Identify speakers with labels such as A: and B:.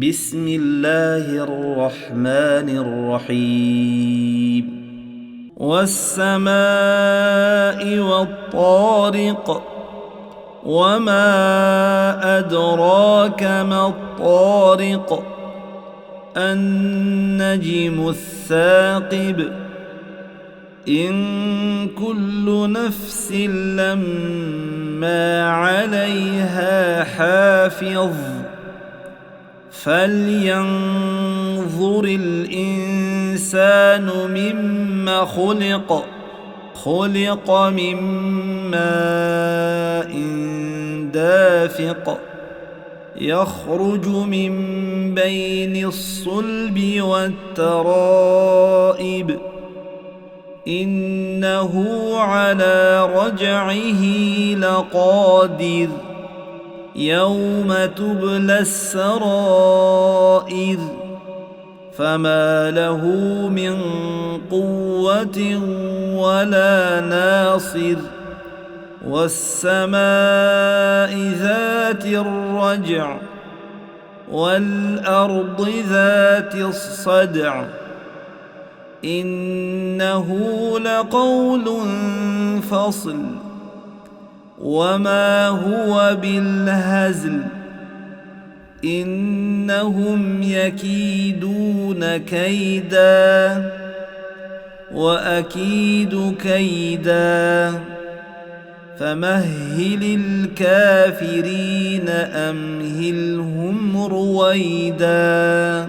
A: بسم الله الرحمن الرحيم والسماء والطارق وما أدراك ما الطارق النجم الثاقب إن كل نفس لما عليها حافظ فلينظر الإنسان مما خلق من ماء دافق يخرج من بين الصلب والترائب إنه على رجعه لقادر يوم تبلى السرائر فما له من قوة ولا ناصر والسماء ذات الرجع والأرض ذات الصدع إنه لقول فصل وما هو بالهزل إنهم يكيدون كيدا وأكيد كيدا فمهل الكافرين أمهلهم رويدا.